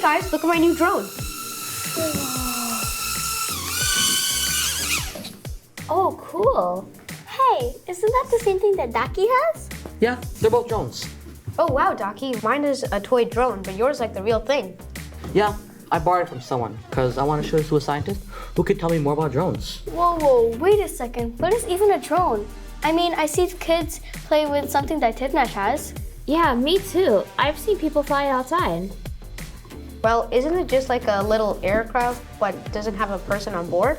guys, look at my new drone. Oh, cool. Hey, isn't that the same thing that Daki has? Yeah, they're both drones. Oh wow, Docky, mine is a toy drone, but yours is like the real thing. Yeah, I borrowed it from someone because I want to show this to a scientist who can tell me more about drones. Whoa, wait a second. What is even a drone? I mean, I see kids play with something that Tignash has. Yeah, me too. I've seen people fly outside. Well, isn't it just like a little aircraft, but doesn't have a person on board?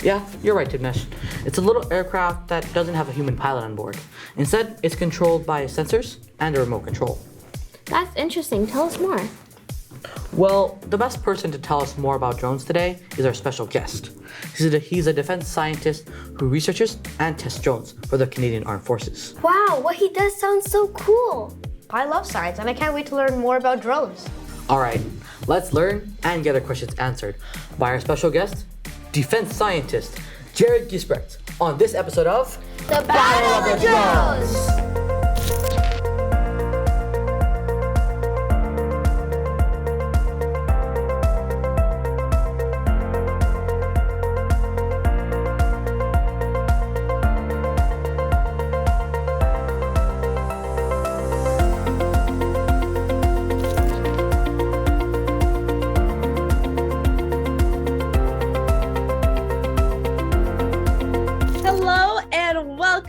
Yeah, you're right, Tignesh. It's a little aircraft that doesn't have a human pilot on board. Instead, it's controlled by sensors and a remote control. That's interesting. Tell us more. Well, the best person to tell us more about drones today is our special guest. He's a defense scientist who researches and tests drones for the Canadian Armed Forces. Wow, what he does sounds so cool. I love science, and I can't wait to learn more about drones. All right, let's learn and get our questions answered by our special guest, defense scientist Jared Giesbrecht, on this episode of The Battle of the Drones!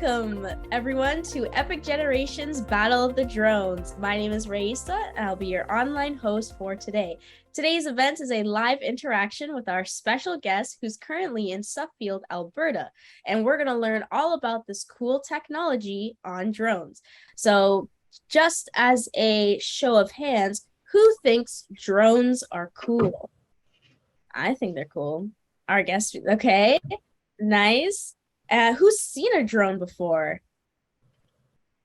Welcome, everyone, to Epic Generations Battle of the Drones. My name is Raisa, and I'll be your online host for today. Today's event is a live interaction with our special guest who's currently in Suffield, Alberta, and we're going to learn all about this cool technology on drones. So, just as a show of hands, who thinks drones are cool? I think they're cool. Our guest, okay, nice. Who's seen a drone before?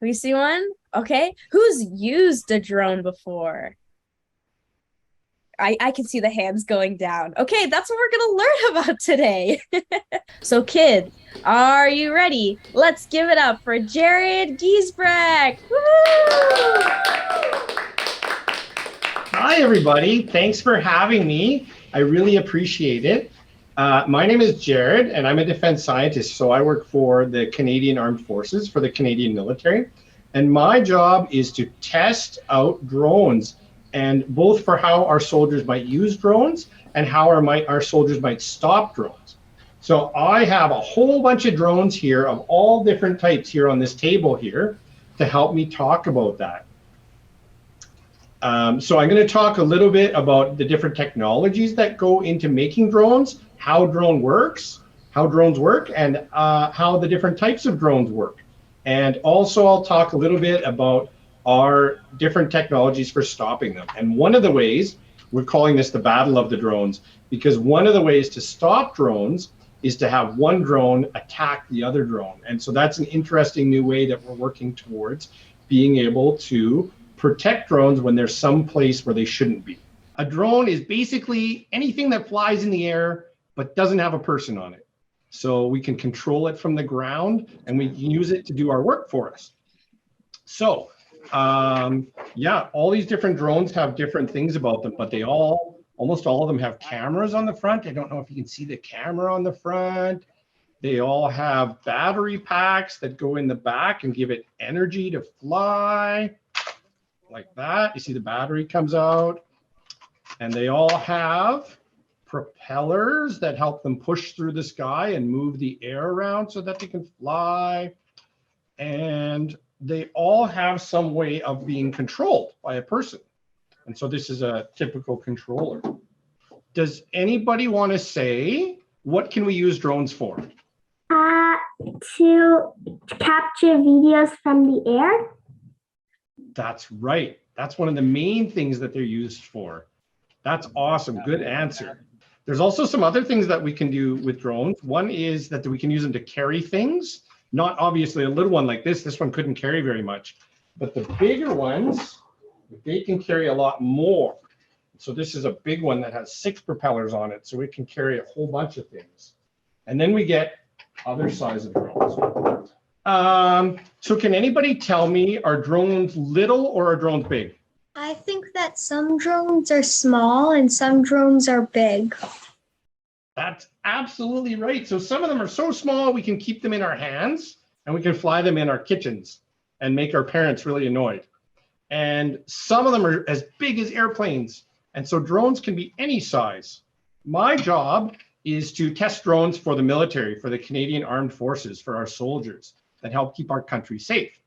Have you seen one? Okay. Who's used a drone before? I can see the hands going down. Okay, that's what we're going to learn about today. So, kids, are you ready? Let's give it up for Jared Giesbrecht. Woo! Hi, everybody. Thanks for having me. I really appreciate it. My name is Jared, and I'm a defense scientist. So I work for the Canadian Armed Forces, for the Canadian military. And my job is to test out drones, and both for how our soldiers might use drones and how our soldiers might stop drones. So I have a whole bunch of drones here of all different types here on this table here to help me talk about that. So I'm going to talk a little bit about the different technologies that go into making drones, how drones work, and how the different types of drones work. And also I'll talk a little bit about our different technologies for stopping them. And one of the ways, we're calling this the Battle of the Drones, because one of the ways to stop drones is to have one drone attack the other drone. And so that's an interesting new way that we're working towards being able to protect drones when there's some place where they shouldn't be. A drone is basically anything that flies in the air but doesn't have a person on it. So we can control it from the ground and we can use it to do our work for us. So yeah, all these different drones have different things about them, but almost all of them have cameras on the front. I don't know if you can see the camera on the front. They all have battery packs that go in the back and give it energy to fly. Like that. You see the battery comes out, and they all have propellers that help them push through the sky and move the air around so that they can fly. And they all have some way of being controlled by a person. And so this is a typical controller. Does anybody want to say, what can we use drones for? To capture videos from the air. That's right. That's one of the main things that they're used for. That's awesome. Good answer. There's also some other things that we can do with drones. One is that we can use them to carry things. Not obviously a little one like this. This one couldn't carry very much. But the bigger ones, they can carry a lot more. So this is a big one that has 6 propellers on it. So it can carry a whole bunch of things. And then we get other size of drones. So can anybody tell me, are drones little or are drones big? I think that some drones are small and some drones are big. That's absolutely right. So some of them are so small we can keep them in our hands and we can fly them in our kitchens and make our parents really annoyed. And some of them are as big as airplanes. And so drones can be any size. My job is to test drones for the military, for the Canadian Armed Forces, for our soldiers that help keep our country safe.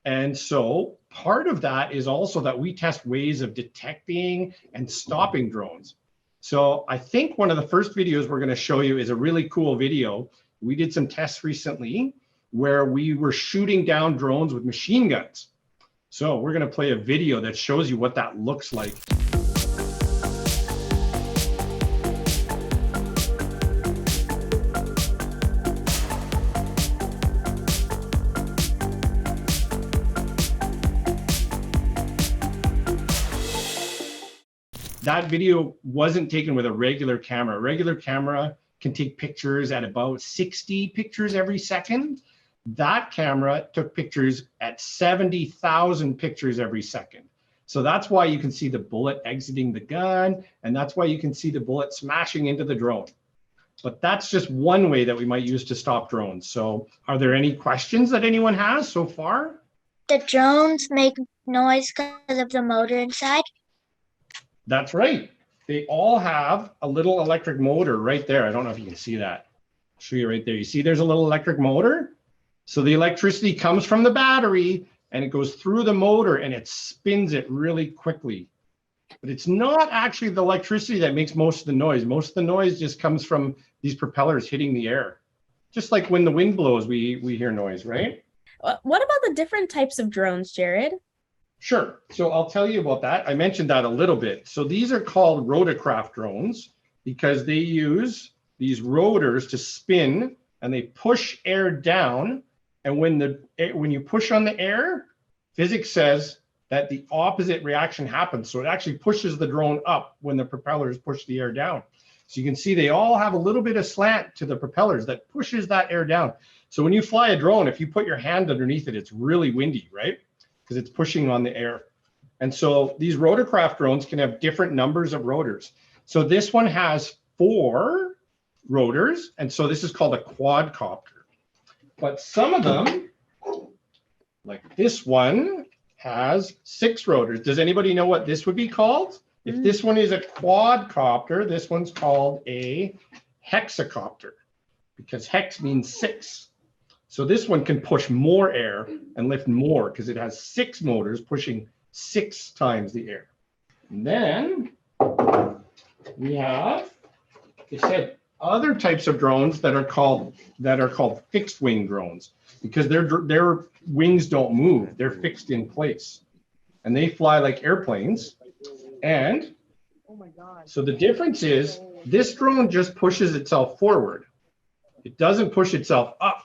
And so part of that is also that we test ways of detecting and stopping drones. So I think one of the first videos we're going to show you is a really cool video. We did some tests recently where we were shooting down drones with machine guns. So we're going to play a video that shows you what that looks like. That video wasn't taken with a regular camera. A regular camera can take pictures at about 60 pictures every second. That camera took pictures at 70,000 pictures every second. So that's why you can see the bullet exiting the gun, and that's why you can see the bullet smashing into the drone. But that's just one way that we might use to stop drones. So are there any questions that anyone has so far? The drones make noise because of the motor inside. That's right. They all have a little electric motor right there. I don't know if you can see that. I'll show you right there. You see there's a little electric motor? So the electricity comes from the battery and it goes through the motor and it spins it really quickly. But it's not actually the electricity that makes most of the noise. Most of the noise just comes from these propellers hitting the air. Just like when the wind blows, we hear noise, right? What about the different types of drones, Jared? Sure. So I'll tell you about that. I mentioned that a little bit. So these are called rotorcraft drones because they use these rotors to spin and they push air down. And when you push on the air, physics says that the opposite reaction happens. So it actually pushes the drone up when the propellers push the air down. So you can see they all have a little bit of slant to the propellers that pushes that air down. So when you fly a drone, if you put your hand underneath it, it's really windy, right? Because it's pushing on the air. And so these rotorcraft drones can have different numbers of rotors. So this one has 4 rotors. And so this is called a quadcopter. But some of them, like this one, has 6 rotors. Does anybody know what this would be called? If this one is a quadcopter, this one's called a hexacopter because hex means 6. So this one can push more air and lift more because it has 6 motors pushing 6 times the air. And then we have, they said, other types of drones that are called fixed wing drones because their wings don't move. They're fixed in place. And they fly like airplanes. And so the difference is this drone just pushes itself forward. It doesn't push itself up.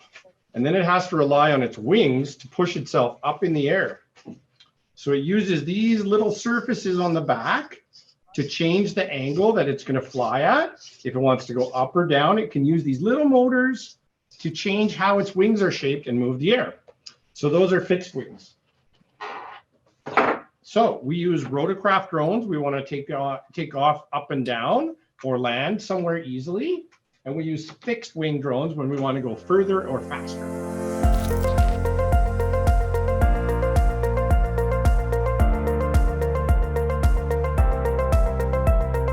And then it has to rely on its wings to push itself up in the air. So it uses these little surfaces on the back to change the angle that it's going to fly at. If it wants to go up or down, it can use these little motors to change how its wings are shaped and move the air. So those are fixed wings. So we use rotorcraft drones. We want to take off up and down or land somewhere easily. And we use fixed wing drones when we want to go further or faster.